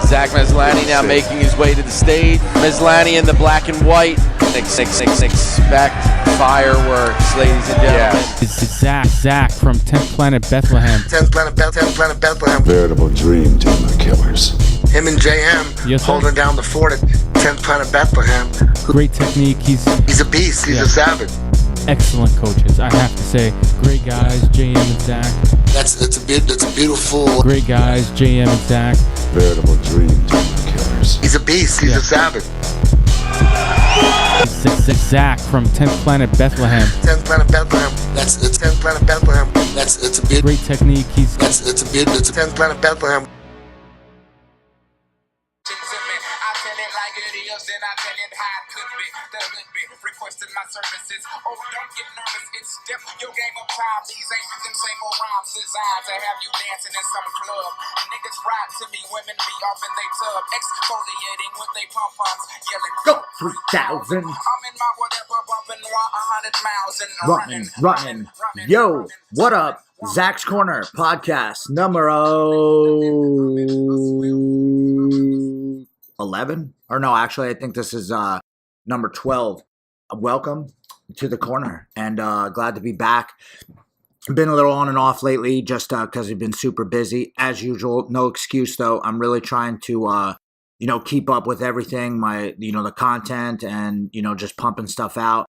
Zach Meslani now making his way to the stage. Meslani in the black and white. Expect fireworks, ladies and gentlemen. It's Zach from 10th Planet Bethlehem. 10th Planet Bethlehem. Veritable dream team of killers. Him and JM Yes, sir. holding down the fort at 10th Planet Bethlehem. Great technique. He's He's a beast. He's a savage. excellent coaches, I have to say. Great guys, JM and Zach. That's a beautiful. Great guys, JM and Zach. Veritable dream team of killers. He's a beast. He's a savage. It's Zach from 10th Planet Bethlehem. 10th Planet Bethlehem. It's 10th Planet Bethlehem. It's a bit. Great technique. He's It's a 10th Planet Bethlehem. I tell it like it is, then I tell it how it could be. The hood be requesting my services. Oh, don't get nervous, it's step your game of time. These ain't them same old rhymes designed to have you dancing in some club. Niggas ride to me, women be off in they tub, exfoliating with they pom-poms, yelling, Go 3000. I'm in my whatever, bumping 100 miles and Running. Yo, what up? Zach's Corner podcast number 11? Or no, actually, I think this is number 12. Welcome to the corner, and glad to be back. Been a little on and off lately, just because we've been super busy. As usual, no excuse though. I'm really trying to, keep up with everything, the content, and, just pumping stuff out.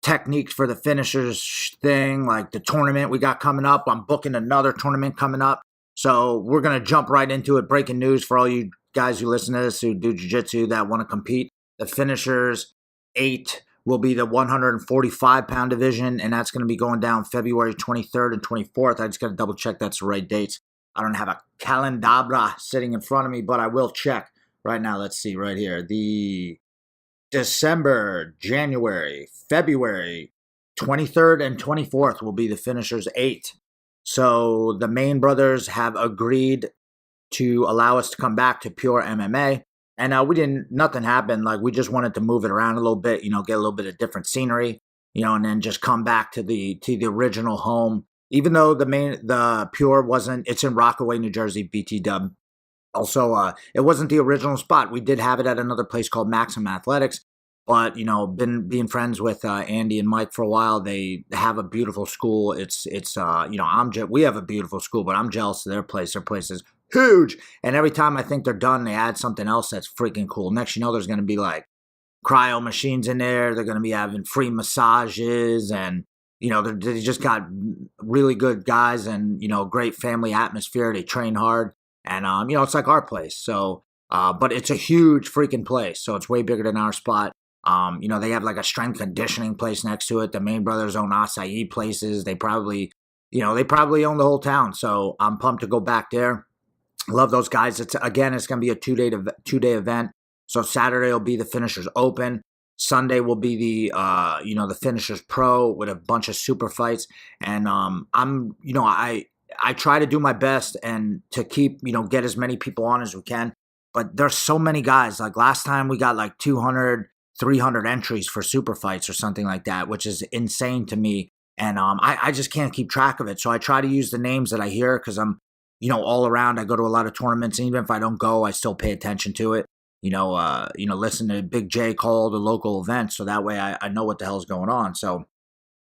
Techniques for the finishers thing, like the tournament we got coming up. I'm booking another tournament coming up. So we're going to jump right into it. Breaking news for all you guys who listen to this, who do jiu-jitsu, that want to compete. The finishers 8 will be the 145-pound division, and that's going to be going down February 23rd and 24th. I just got to double check that's the right dates. I don't have a calendabra sitting in front of me, but I will check right now. Let's see right here. The December, January, February 23rd and 24th will be the finishers 8. So the Main brothers have agreed to allow us to come back to pure MMA. And nothing happened. Like, we just wanted to move it around a little bit, get a little bit of different scenery, and then just come back to the original home. Even though the pure wasn't, it's in Rockaway, New Jersey, BT Dub. Also, it wasn't the original spot. We did have it at another place called Maxim Athletics, but, been being friends with Andy and Mike for a while. They have a beautiful school. We have a beautiful school, but I'm jealous of their place. Their place is huge. And every time I think they're done, they add something else that's freaking cool. Next, there's going to be like cryo machines in there. They're going to be having free massages, and, they just got really good guys and, great family atmosphere. They train hard. And, it's like our place. So, but it's a huge freaking place. So it's way bigger than our spot. They have like a strength conditioning place next to it. The Main brothers own acai places. They probably own the whole town. So I'm pumped to go back there. Love those guys. It's going to be a two-day event. So Saturday will be the finishers open. Sunday will be the finishers pro with a bunch of super fights. And, I try to do my best and to keep, get as many people on as we can. But there's so many guys. Like last time we got like 200, 300 entries for super fights or something like that, which is insane to me. And I just can't keep track of it. So I try to use the names that I hear because I'm, all around. I go to a lot of tournaments. And even if I don't go, I still pay attention to it. Listen to Big J call the local events. So that way I know what the hell's going on. So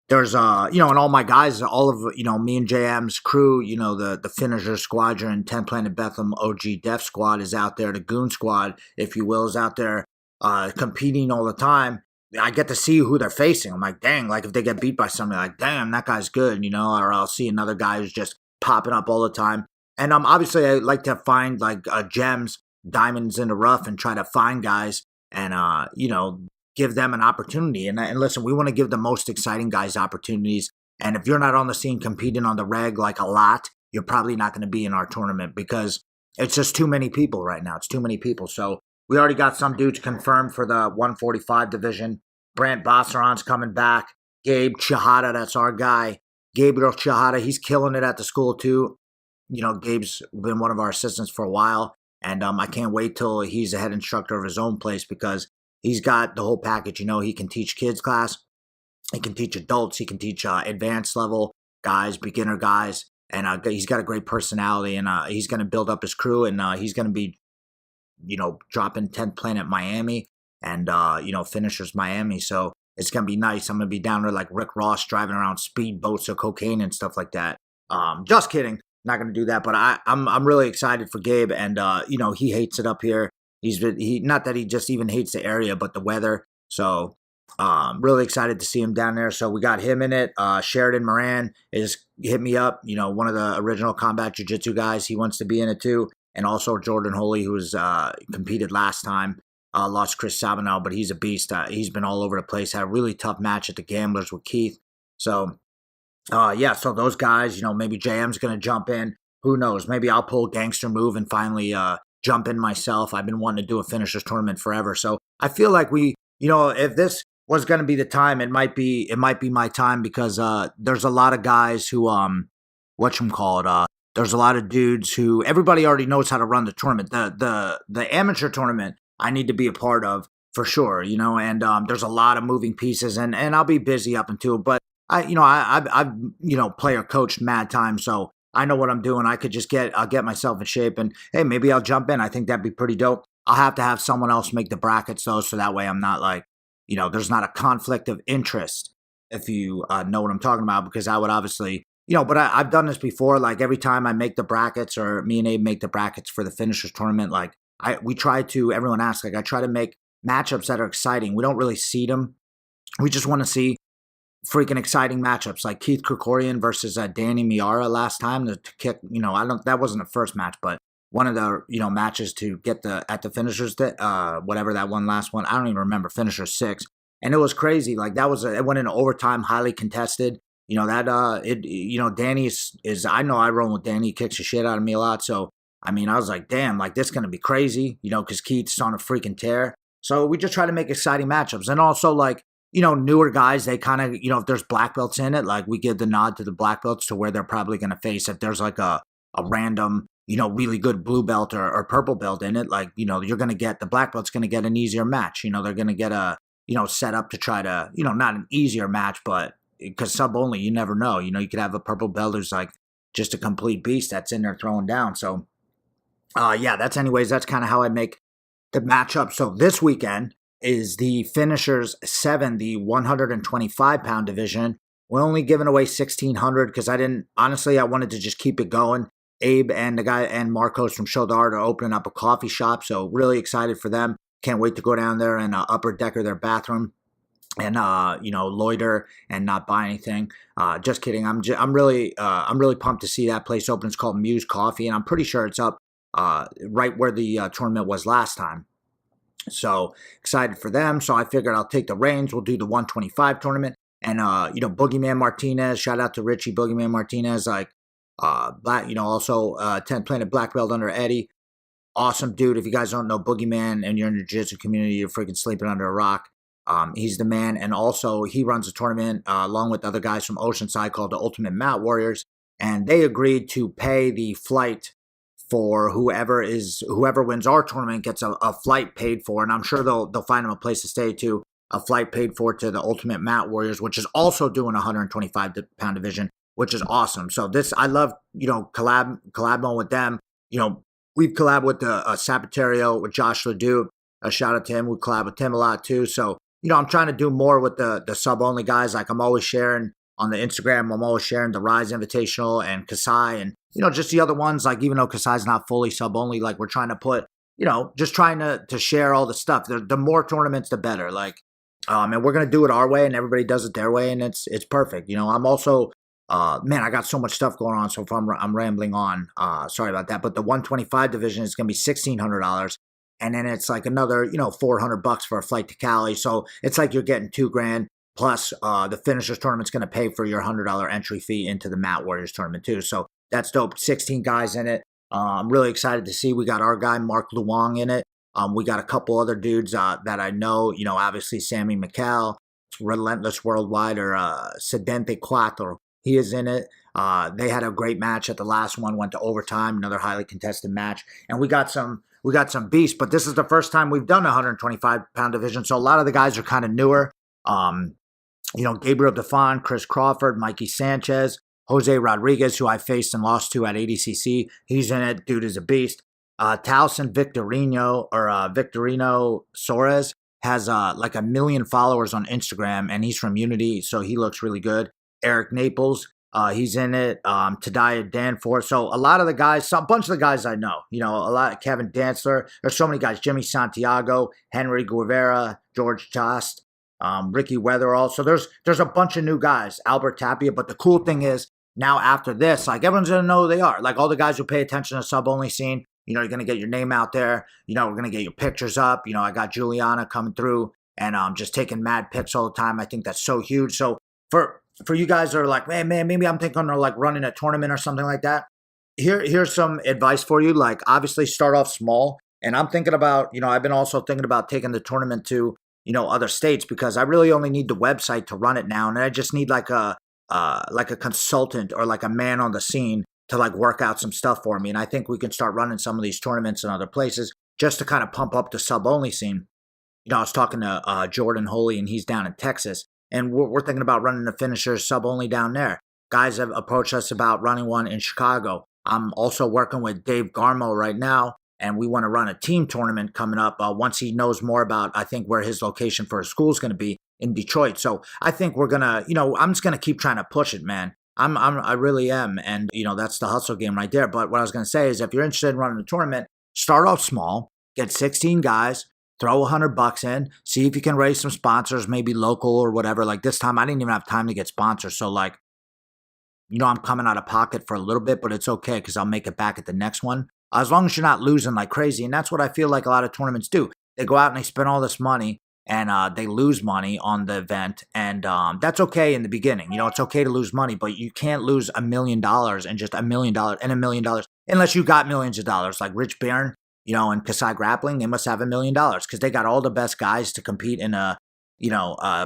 there's, and all my guys, all of, me and JM's crew, the finisher squadron, 10 Planet Bethlehem OG Def Squad is out there. The Goon Squad, if you will, is out there competing all the time. I get to see who they're facing. I'm like, dang, like if they get beat by somebody, like, damn, that guy's good, or I'll see another guy who's just popping up all the time. And obviously I like to find like gems, diamonds in the rough and try to find guys and, give them an opportunity. And listen, we want to give the most exciting guys opportunities. And if you're not on the scene competing on the reg like a lot, you're probably not going to be in our tournament because it's just too many people right now. It's too many people. So we already got some dudes confirmed for the 145 division. Brant Bosseron's coming back. Gabe Chihata, that's our guy. Gabriel Chihata, he's killing it at the school too. Gabe's been one of our assistants for a while. And I can't wait till he's a head instructor of his own place because he's got the whole package. He can teach kids class. He can teach adults. He can teach advanced level guys, beginner guys. And he's got a great personality. And he's going to build up his crew. And he's going to be dropping 10th Planet Miami and, finishers Miami. So it's going to be nice. I'm going to be down there like Rick Ross driving around speedboats of cocaine and stuff like that. Just kidding. Not going to do that. But I'm really excited for Gabe. And, he hates it up here. Not that he just even hates the area, but the weather. So really excited to see him down there. So we got him in it. Sheridan Moran is hit me up. One of the original combat jiu-jitsu guys. He wants to be in it too. And also Jordan Holy, who's competed last time. Lost Chris Sabinal, but he's a beast. He's been all over the place. Had a really tough match at the Gamblers with Keith. So, so those guys, maybe JM's going to jump in. Who knows? Maybe I'll pull a gangster move and finally jump in myself. I've been wanting to do a finishers tournament forever. So I feel like if this was going to be the time, it might be my time because there's a lot of guys who, there's a lot of dudes who everybody already knows how to run the tournament. The amateur tournament I need to be a part of for sure, and there's a lot of moving pieces and I'll be busy up until it. But I've player coached mad time, so I know what I'm doing. I'll get myself in shape and hey, maybe I'll jump in. I think that'd be pretty dope. I'll have to have someone else make the brackets though, so that way I'm not like, there's not a conflict of interest, if you know what I'm talking about, because I would obviously, but I've done this before. Like every time I make the brackets or me and Abe make the brackets for the finishers tournament, like everyone asks, like I try to make matchups that are exciting. We don't really seed them. We just want to see freaking exciting matchups like Keith Krikorian versus Danny Miara last time to kick, that wasn't the first match, but one of the, matches to get at the finishers, whatever that last one, I don't even remember, finisher 6. And it was crazy. Like it went into overtime, highly contested. Danny is, I know I roll with Danny, he kicks the shit out of me a lot. So, I was like, damn, like this is going to be crazy, because Keith's on a freaking tear. So we just try to make exciting matchups. And also like, newer guys, they kind of, if there's black belts in it, like we give the nod to the black belts to where they're probably going to face. If there's like a random, really good blue belt or purple belt in it, like, you're going to get, the black belt's going to get an easier match. They're going to get a, set up to try to, not an easier match, but because sub only, you never know. You could have a purple belt who's like just a complete beast that's in there throwing down. So, that's kind of how I make the matchup. So this weekend is the finishers 7, the 125-pound division. We're only giving away 1,600 because I wanted to just keep it going. Abe and the guy and Marcos from Show the Art are opening up a coffee shop, so really excited for them. Can't wait to go down there and upper decker their bathroom and loiter and not buy anything. Just kidding. I'm really pumped to see that place open. It's called Muse Coffee, and I'm pretty sure it's up right where the tournament was last time. So excited for them. So I figured I'll take the reins. We'll do the 125 tournament. And, Boogeyman Martinez, shout out to Richie Boogeyman Martinez, like, also 10th Planet Black Belt under Eddie. Awesome dude. If you guys don't know Boogeyman and you're in the jiu-jitsu community, you're freaking sleeping under a rock. He's the man. And also he runs a tournament along with other guys from Oceanside called the Ultimate Mat Warriors. And they agreed to pay the flight for whoever wins our tournament gets a flight paid for, and I'm sure they'll find them a place to stay too. A flight paid for to the Ultimate Mat Warriors, which is also doing a 125-pound division, which is awesome. So this, I love, collabing with them. We've collabed with the Sapaterio with Josh Ledoux. A shout out to him. We collab with him a lot too. So I'm trying to do more with the sub only guys. Like I'm always sharing on the Instagram. I'm always sharing the Rise Invitational and Kasai and. Just the other ones, like even though Kasai's not fully sub-only, like we're trying to put, just trying to share all the stuff. The more tournaments, the better. Like, and we're going to do it our way and everybody does it their way and it's perfect. I'm also, I got so much stuff going on. So if I'm rambling on, sorry about that. But the 125 division is going to be $1,600. And then it's like another, $400 for a flight to Cali. So it's like you're getting $2,000 plus the finishers tournament's going to pay for your $100 entry fee into the Mat Warriors tournament too. So that's dope. 16 guys in it. I'm really excited to see. We got our guy, Mark Luong, in it. We got a couple other dudes that I know. Obviously Sammy McCall, Relentless Worldwide, or Sedente Cuatro. He is in it. They had a great match at the last one. Went to overtime. Another highly contested match. And we got some beasts. But this is the first time we've done a 125-pound division. So a lot of the guys are kind of newer. Gabriel Defon, Chris Crawford, Mikey Sanchez, Jose Rodriguez, who I faced and lost to at ADCC. He's in it. Dude is a beast. Towson Victorino Soares has like 1 million followers on Instagram, and he's from Unity, so he looks really good. Eric Naples, he's in it. Tadaya Danforth. So a lot of the guys, a bunch of the guys I know, a lot. Kevin Dantzler. There's so many guys. Jimmy Santiago, Henry Guevara, George Tost, Ricky Weatherall. So there's a bunch of new guys. Albert Tapia. But the cool thing is now after this, like everyone's gonna know who they are. Like all the guys who pay attention to sub-only scene. You're going to get your name out there. We're going to get your pictures up. I got Juliana coming through and just taking mad pics all the time. I think that's so huge. So for you guys that are like, man, maybe I'm thinking of like running a tournament or something like that. Here's some advice for you. Like obviously start off small. And I'm thinking about, I've been also thinking about taking the tournament to, other states because I really only need the website to run it now. And I just need like a consultant or like a man on the scene to like work out some stuff for me. And I think we can start running some of these tournaments in other places just to kind of pump up the sub-only scene. I was talking to Jordan Holy, and he's down in Texas. And we're thinking about running the finishers sub-only down there. Guys have approached us about running one in Chicago. I'm also working with Dave Garmo right now, and we want to run a team tournament coming up once he knows more about, I think, where his location for his school is going to be in Detroit. So I think we're going to, I'm just going to keep trying to push it, man. I really am. And, that's the hustle game right there. But what I was going to say is if you're interested in running a tournament, start off small, get 16 guys, throw $100 in, see if you can raise some sponsors, maybe local or whatever. Like this time, I didn't even have time to get sponsors. So like, I'm coming out of pocket for a little bit, but it's okay because I'll make it back at the next one. As long as you're not losing like crazy. And that's what I feel like a lot of tournaments do. They go out and they spend all this money. And they lose money on the event, and that's okay in the beginning. It's okay to lose money, but you can't lose $1 million and just $1 million and $1 million unless you got millions of dollars. Like Rich Barron, and Kasai Grappling, they must have $1 million because they got all the best guys to compete in a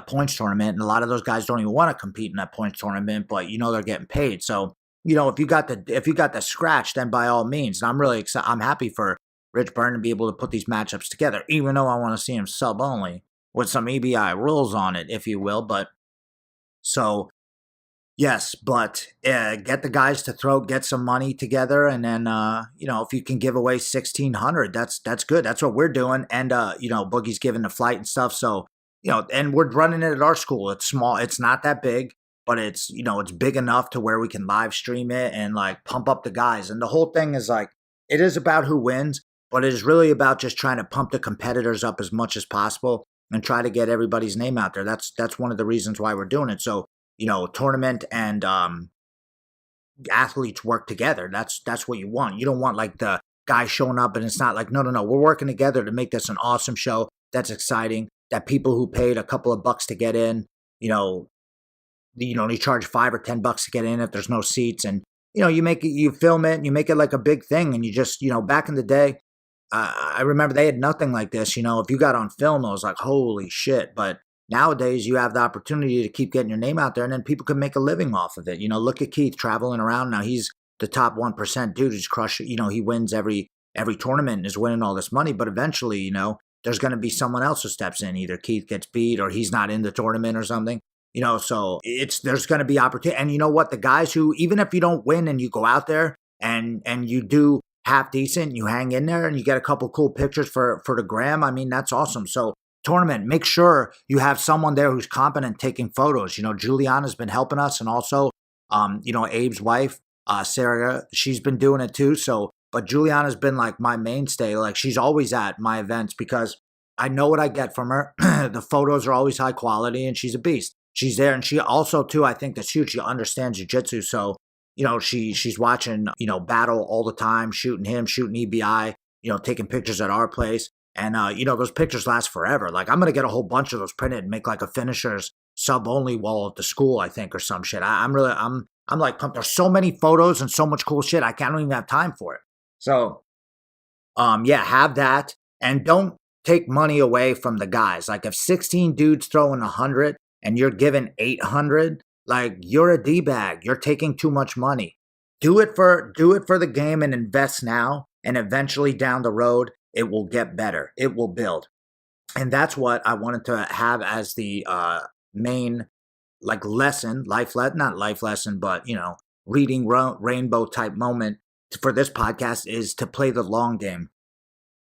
points tournament, and a lot of those guys don't even want to compete in that points tournament, but they're getting paid. So if you got the scratch, then by all means. And I'm really excited. I'm happy for Rich Barron to be able to put these matchups together, even though I want to see him sub only, with some EBI rules on it, if you will. But so, yes, but get the guys to get some money together. And then, if you can give away 1,600, that's good. That's what we're doing. And, Boogie's giving the flight and stuff. So, and we're running it at our school. It's small. It's not that big, but it's, it's big enough to where we can live stream it and like pump up the guys. And the whole thing is like, it is about who wins, but it is really about just trying to pump the competitors up as much as possible and try to get everybody's name out there. That's one of the reasons why we're doing it. So, tournament and athletes work together. That's what you want. You don't want like the guy showing up and it's not like, no. We're working together to make this an awesome show that's exciting, that people who paid a couple of bucks to get in, you charge $5 or $10 to get in if there's no seats. And, you film it and you make it like a big thing. And you just, back in the day, I remember they had nothing like this. If you got on film, it was like, holy shit. But nowadays, you have the opportunity to keep getting your name out there, and then people can make a living off of it. Look at Keith traveling around. Now he's the top 1% dude who's crushing. He wins every tournament and is winning all this money. But eventually, there's going to be someone else who steps in. Either Keith gets beat or he's not in the tournament or something. So there's going to be opportunity. And you know what? The guys who, even if you don't win and you go out there and you do half decent, you hang in there and you get a couple cool pictures for the gram, I mean, that's awesome. So tournament, make sure you have someone there who's competent taking photos. Juliana's been helping us, and also, Abe's wife, Sarah, she's been doing it too. So, but Juliana's been like my mainstay. Like she's always at my events because I know what I get from her. The photos are always high quality, and she's a beast. She's there, and she also too, I think that's huge. She understands jiu-jitsu, so she's watching, battle all the time, shooting him, shooting EBI, taking pictures at our place. And, those pictures last forever. Like, I'm going to get a whole bunch of those printed and make like a finishers sub-only wall at the school, I think, or some shit. I'm like pumped. There's so many photos and so much cool shit. I don't even have time for it. So, have that. And don't take money away from the guys. Like, if 16 dudes throwing 100 and you're giving 800, like, you're a D-bag. You're taking too much money. Do it for the game and invest now. And eventually down the road, it will get better. It will build. And that's what I wanted to have as the main, like, lesson, not life lesson, but, reading rainbow type moment for this podcast is to play the long game.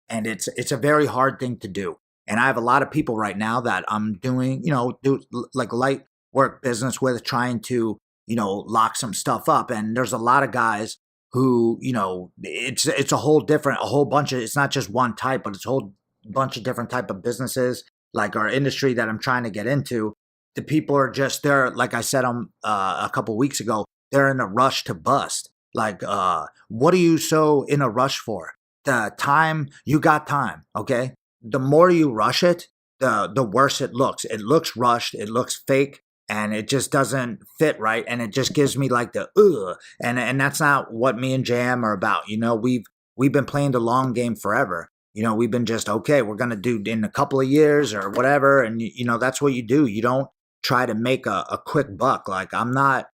And it's a very hard thing to do. And I have a lot of people right now that I'm doing, do like light work business with, trying to, lock some stuff up. And there's a lot of guys who, it's a whole bunch of, it's not just one type, but it's a whole bunch of different type of businesses, like our industry that I'm trying to get into. The people are just there, like I said a couple weeks ago, they're in a rush to bust. Like, what are you so in a rush for? The time, you got time, okay? The more you rush it, the worse it looks. It looks rushed, it looks fake, and it just doesn't fit right, and it just gives me like the ugh. And that's not what me and JM are about. We've been playing the long game forever. We've been just, okay, we're gonna do in a couple of years or whatever, and that's what you do. You don't try to make a quick buck. Like, I'm not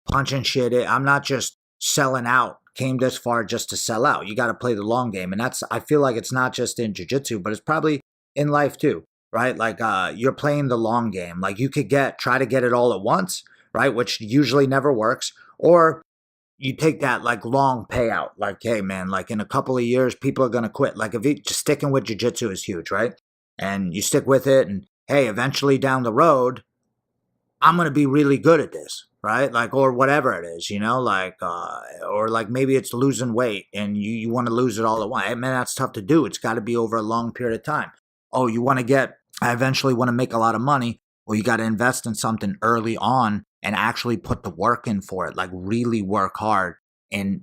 punching shit in. I'm not just selling out. Came this far just to sell out. You got to play the long game. And I feel like it's not just in jiu-jitsu, but it's probably in life too, right? Like, you're playing the long game. Like, you could try to get it all at once, right? Which usually never works. Or you take that like long payout. Like, hey man, like in a couple of years, people are going to quit. Like, if you just sticking with jiu-jitsu is huge, right? And you stick with it, and hey, eventually down the road, I'm going to be really good at this, right? Like, or whatever it is, or like maybe it's losing weight and you want to lose it all at once. Man, that's tough to do. It's got to be over a long period of time. Oh, I eventually want to make a lot of money. Well, you got to invest in something early on and actually put the work in for it, like really work hard in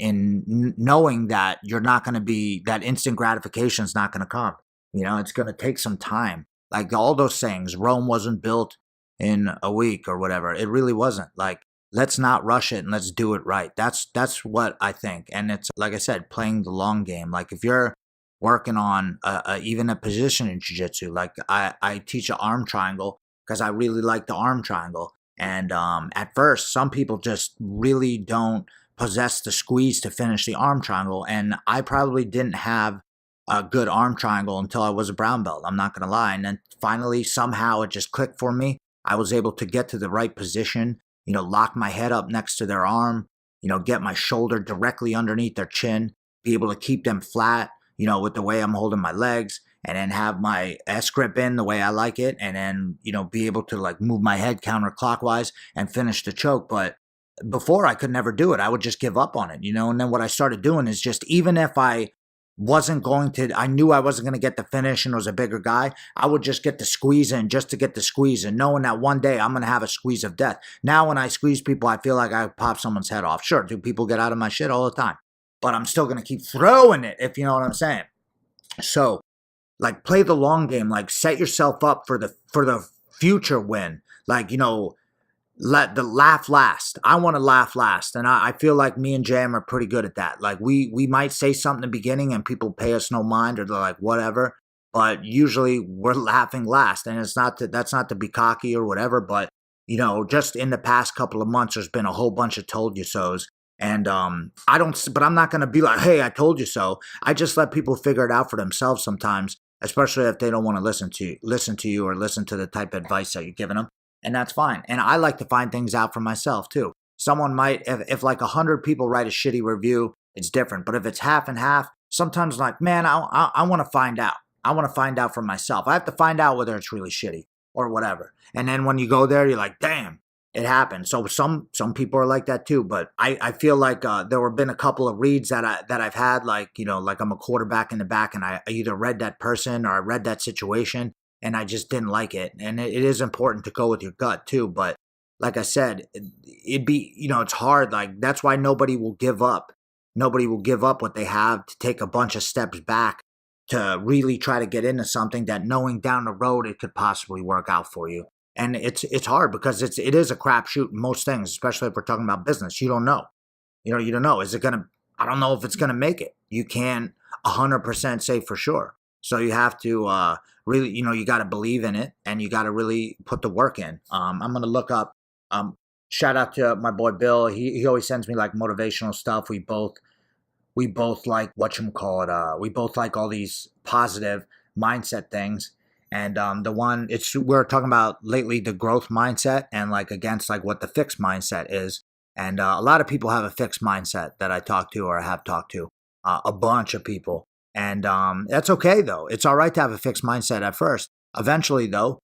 knowing that you're not going to be, that instant gratification is not going to come. It's going to take some time. Like all those things, Rome wasn't built in a week or whatever. It really wasn't. Like, let's not rush it and let's do it right. That's what I think. And it's, like I said, playing the long game. Like, if you're working on even a position in jiu-jitsu, like I teach an arm triangle because I really like the arm triangle. And at first, some people just really don't possess the squeeze to finish the arm triangle. And I probably didn't have a good arm triangle until I was a brown belt. I'm not going to lie. And then finally, somehow it just clicked for me. I was able to get to the right position, lock my head up next to their arm, get my shoulder directly underneath their chin, be able to keep them flat, with the way I'm holding my legs, and then have my S grip in the way I like it, and then, be able to like move my head counterclockwise and finish the choke. But before, I could never do it. I would just give up on it, and then what I started doing is just, even if I knew I wasn't going to get the finish and was a bigger guy, I would just get the squeeze in just to get the squeeze in, knowing that one day I'm going to have a squeeze of death. Now, when I squeeze people, I feel like I pop someone's head off. Sure, do people get out of my shit all the time? But I'm still going to keep throwing it, if you know what I'm saying. So, like, play the long game. Like, set yourself up for the future win. Like, let the laugh last. I want to laugh last. And I feel like me and Jam are pretty good at that. Like, we might say something in the beginning and people pay us no mind, or they're like, whatever. But usually we're laughing last. And that's not to be cocky or whatever. But, just in the past couple of months, there's been a whole bunch of told you so's. And but I'm not going to be like, hey, I told you so. I just let people figure it out for themselves sometimes, especially if they don't want to listen to you or listen to the type of advice that you're giving them. And that's fine. And I like to find things out for myself too. Someone might, if like 100 people write a shitty review, it's different. But if it's half and half, sometimes like, man, I want to find out. I want to find out for myself. I have to find out whether it's really shitty or whatever. And then when you go there, you're like, damn, it happened. So some people are like that too. But I feel like there have been a couple of reads that I've had, like, like I'm a quarterback in the back, and I either read that person or I read that situation, and I just didn't like it. And it is important to go with your gut too. But like I said, it'd be, it's hard. Like, that's why nobody will give up. Nobody will give up what they have to take a bunch of steps back to really try to get into something that, knowing down the road it could possibly work out for you. And it's hard because it is a crapshoot in most things, especially if we're talking about business. You don't know. You don't know. I don't know if it's going to make it. You can't 100% say for sure. So you have to really, you got to believe in it, and you got to really put the work in. I'm going to look up, shout out to my boy Bill. He always sends me like motivational stuff. We both like we both like all these positive mindset things. And the one we're talking about lately, the growth mindset, and like against like what the fixed mindset is. And a lot of people have a fixed mindset that I talk to or have talked to, a bunch of people. And that's okay, though. It's all right to have a fixed mindset at first. Eventually, though,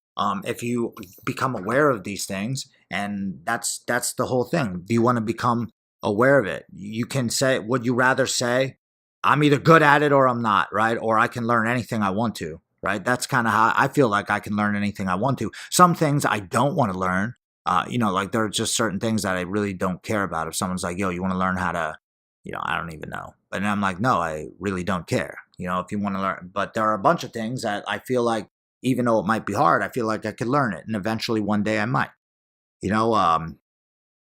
if you become aware of these things, and that's the whole thing. Do you want to become aware of it? You can say, would you rather say, I'm either good at it or I'm not, right? Or I can learn anything I want to, right? That's kind of how I feel like I can learn anything I want to. Some things I don't want to learn. Like there are just certain things that I really don't care about. If someone's like, yo, you want to learn how to, I don't even know. But then I'm like, no, I really don't care. If you want to learn. But there are a bunch of things that I feel like, even though it might be hard, I feel like I could learn it. And eventually one day I might,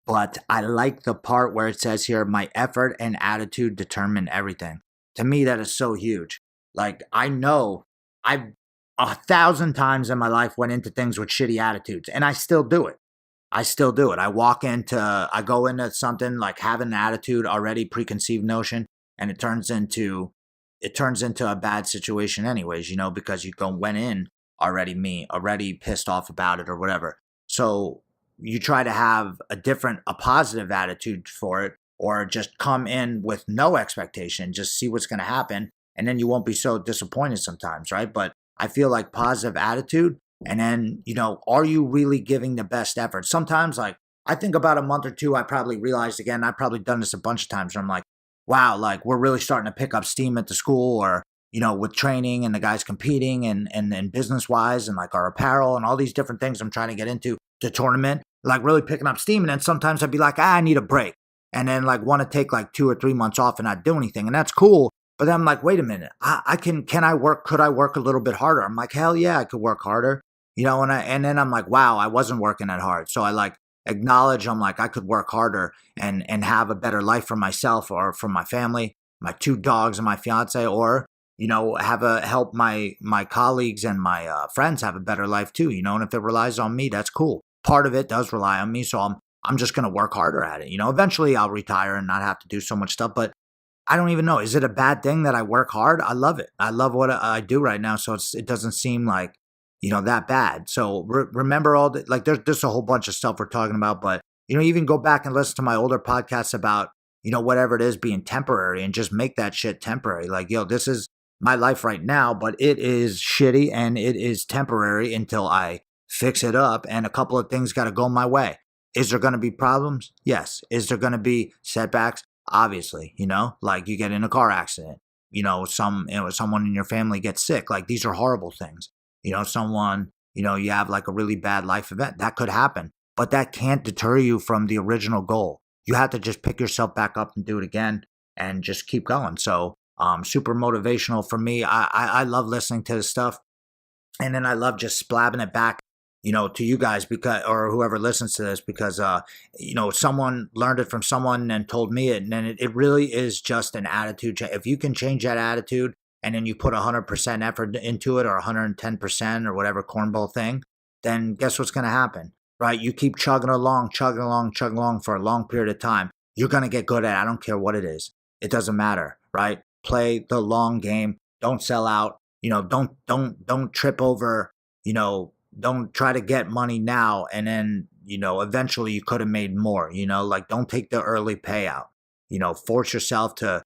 but I like the part where it says here, my effort and attitude determine everything. To me, that is so huge. Like, I know I've 1,000 times in my life went into things with shitty attitudes, and I still do it. I go into something like having an attitude already, preconceived notion, and it turns into a bad situation anyways, because you went in already pissed off about it or whatever. So you try to have a positive attitude for it, or just come in with no expectation, just see what's going to happen. And then you won't be so disappointed sometimes, right? But I feel like positive attitude. And then, are you really giving the best effort? Sometimes, like, I think about a month or two, I probably realized again, I've probably done this a bunch of times where I'm like, wow, like, we're really starting to pick up steam at the school, or, with training and the guys competing and business-wise, and like our apparel and all these different things I'm trying to get into the tournament, like really picking up steam. And then sometimes I'd be like, I need a break. And then like want to take like 2 or 3 months off and not do anything. And that's cool. But then I'm like, wait a minute, could I work a little bit harder? I'm like, hell yeah, I could work harder. And then I'm like, wow, I wasn't working that hard. So I like acknowledge, I'm like, I could work harder and have a better life for myself or for my family, my 2 dogs and my fiance, or, help my colleagues and my friends have a better life too, and if it relies on me, that's cool. Part of it does rely on me. So I'm just going to work harder at it. Eventually I'll retire and not have to do so much stuff, but I don't even know. Is it a bad thing that I work hard? I love it. I love what I do right now. So it doesn't seem like, that bad. So remember all the, like, there's a whole bunch of stuff we're talking about, but, even go back and listen to my older podcasts about, whatever it is being temporary, and just make that shit temporary. Like, this is my life right now, but it is shitty and it is temporary until I fix it up. And a couple of things got to go my way. Is there going to be problems? Yes. Is there going to be setbacks? Obviously, like you get in a car accident, someone in your family gets sick. Like, these are horrible things. Someone, you have like a really bad life event that could happen, but that can't deter you from the original goal. You have to just pick yourself back up and do it again and just keep going. So, super motivational for me. I love listening to this stuff, and then I love just splabbing it back, to you guys, because, or whoever listens to this, because, someone learned it from someone and told me it. And then it really is just an attitude. If you can change that attitude, and then you put 100% effort into it, or 110% or whatever cornball thing, then guess what's going to happen, right? You keep chugging along for a long period of time. You're going to get good at it. I don't care what it is. It doesn't matter, right? Play the long game. Don't sell out. Don't trip over, don't try to get money now. And then, eventually you could have made more, like, don't take the early payout, force yourself to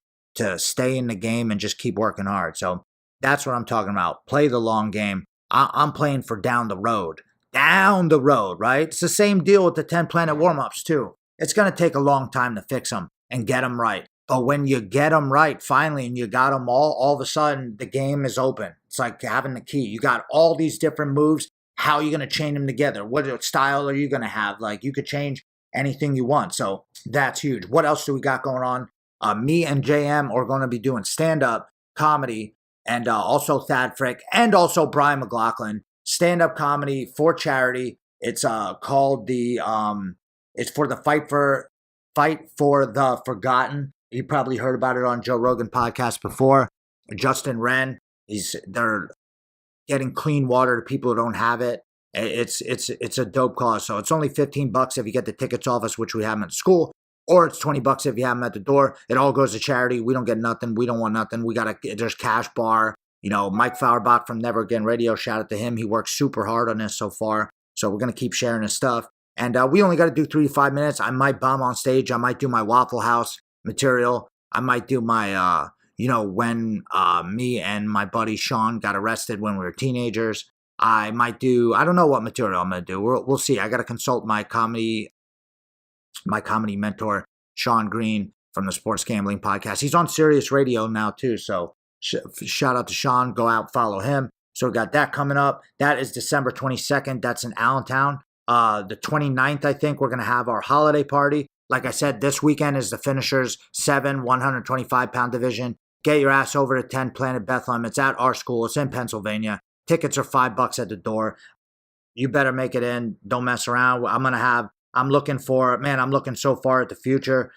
stay in the game and just keep working hard. So that's what I'm talking about. Play the long game. I'm playing for down the road, right? It's the same deal with the 10 planet warm-ups too. It's going to take a long time to fix them and get them right. But when you get them right finally, and you got them all of a sudden the game is open. It's like having the key. You got all these different moves. How are you going to chain them together? What style are you going to have? Like, you could change anything you want. So that's huge. What else do we got going on? Me and JM are going to be doing stand-up comedy, and also Thad Frick, and also Brian McLaughlin. Stand-up comedy for charity. It's called it's for the Fight for the Forgotten. You probably heard about it on Joe Rogan podcast before. Justin Wren, they're getting clean water to people who don't have it. It's a dope cause. So it's only $15 if you get the tickets off us, which we have them at the school, or it's $20 if you have them at the door. It all goes to charity. We don't get nothing. We don't want nothing. There's cash bar. Mike Fauerbach from Never Again Radio, shout out to him. He works super hard on this so far. So we're going to keep sharing his stuff. And we only got to do 3 to 5 minutes. I might bomb on stage. I might do my Waffle House material. I might do my, when me and my buddy Sean got arrested when we were teenagers. I might do, I don't know what material I'm going to do. We'll see. I got to consult my comedy mentor, Sean Green from the Sports Gambling Podcast. He's on Sirius Radio now too. So shout out to Sean. Go out, follow him. So we got that coming up. That is December 22nd. That's in Allentown. The 29th, I think, we're going to have our holiday party. Like I said, this weekend is the Finishers 7 125-pound division. Get your ass over to 10 Planet Bethlehem. It's at our school. It's in Pennsylvania. Tickets are $5 at the door. You better make it in. Don't mess around. I'm looking so far at the future.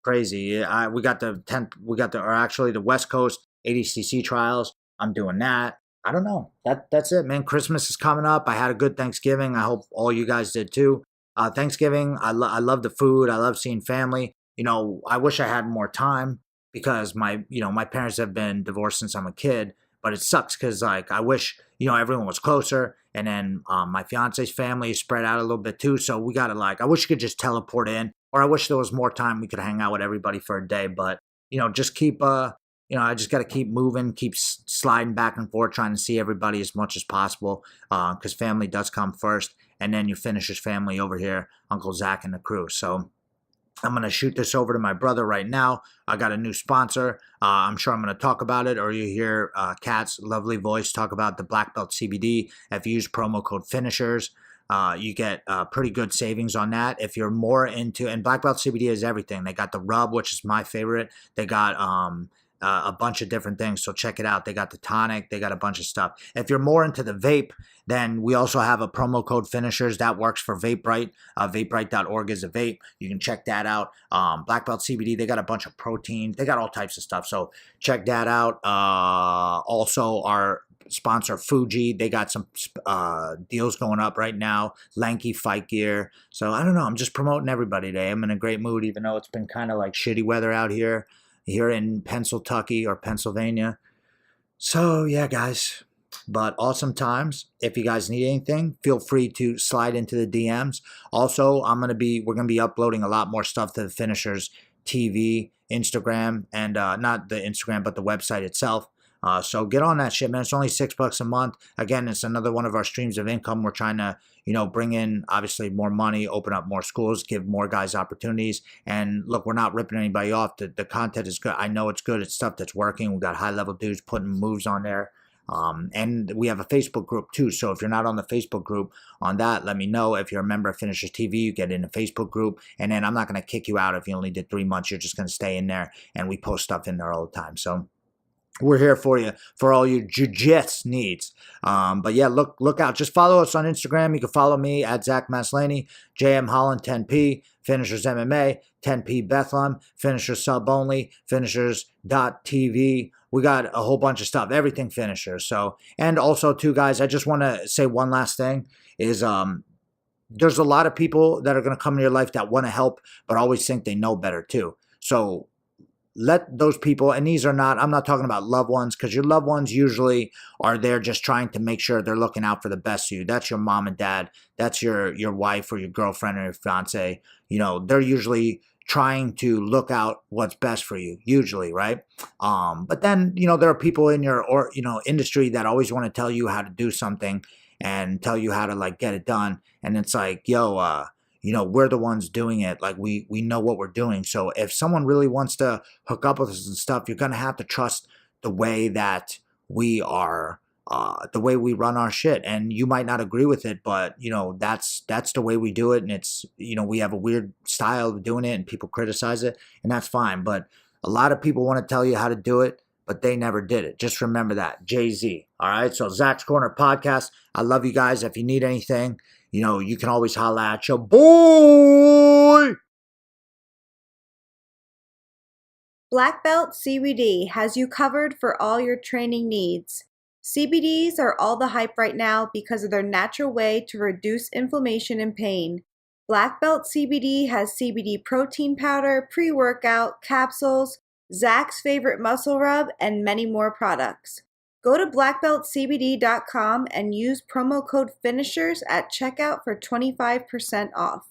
Crazy. We got the West Coast ADCC trials. I'm doing that. I don't know. That's it, man. Christmas is coming up. I had a good Thanksgiving. I hope all you guys did too. Thanksgiving, I love the food. I love seeing family. I wish I had more time because my parents have been divorced since I'm a kid. But it sucks because I wish everyone was closer. And then my fiance's family is spread out a little bit too. So we gotta I wish you could just teleport in, or I wish there was more time we could hang out with everybody for a day. But just keep I just got to keep moving, keep sliding back and forth, trying to see everybody as much as possible because family does come first. And then you finish his family over here, Uncle Zach and the crew. So I'm going to shoot this over to my brother right now. I got a new sponsor. I'm sure I'm going to talk about it, or you hear Kat's lovely voice talk about the Black Belt CBD. If you use promo code FINISHERS, you get pretty good savings on that. If you're more into, and Black Belt CBD is everything. They got the rub, which is my favorite. They got a bunch of different things, so check it out. They got the tonic, they got a bunch of stuff. If you're more into the vape, then we also have a promo code FINISHERS that works for VapeRite. VapeRite.org is a vape. You can check that out. Black Belt CBD, they got a bunch of protein. They got all types of stuff, so check that out. Also, our sponsor Fuji, they got some deals going up right now. Lanky fight gear. So I don't know, I'm just promoting everybody today. I'm in a great mood, even though it's been kind of like shitty weather out here in Pennsylvania. So yeah, guys, but awesome times. If you guys need anything, feel free to slide into the DMs. Also, we're gonna be uploading a lot more stuff to the Finishers TV, Instagram, and not the Instagram, but the website itself. So get on that shit, man. It's only $6 a month. Again, it's another one of our streams of income. We're trying to, bring in obviously more money, open up more schools, give more guys opportunities. And look, we're not ripping anybody off. The content is good. I know it's good. It's stuff that's working. We got high level dudes putting moves on there. And we have a Facebook group too. So if you're not on the Facebook group on that, let me know. If you're a member of Finishers TV, you get in the Facebook group. And then I'm not going to kick you out if you only did 3 months. You're just going to stay in there. And we post stuff in there all the time. So we're here for you, for all your jiu-jitsu needs. But yeah, look out. Just follow us on Instagram. You can follow me at Zach Maslany, JM Holland 10P, Finishers MMA, 10P Bethlehem, Finishers Sub Only, Finishers.tv. We got a whole bunch of stuff, everything Finishers. So, and also too, guys, I just want to say one last thing is, there's a lot of people that are going to come in your life that want to help, but always think they know better too. So, let those people, and these are not, I'm not talking about loved ones, because your loved ones usually are there just trying to make sure they're looking out for the best of you. That's your mom and dad. That's your wife or your girlfriend or your fiance. They're usually trying to look out what's best for you, usually, right? But then, there are people in your, industry that always want to tell you how to do something and tell you how to, get it done. And it's like, we're the ones doing it. We know what we're doing. So if someone really wants to hook up with us and stuff, you're going to have to trust the way that we are, the way we run our shit. And you might not agree with it, but that's the way we do it. And it's, we have a weird style of doing it and people criticize it, and that's fine. But a lot of people want to tell you how to do it, but they never did it. Just remember that. Jay-Z. All right. So Zach's Corner Podcast. I love you guys. If you need anything, you can always holla at your boy. Black Belt CBD has you covered for all your training needs. CBDs are all the hype right now because of their natural way to reduce inflammation and pain. Black Belt CBD has CBD protein powder, pre-workout, capsules, Zach's favorite muscle rub, and many more products. Go to blackbeltcbd.com and use promo code FINISHERS at checkout for 25% off.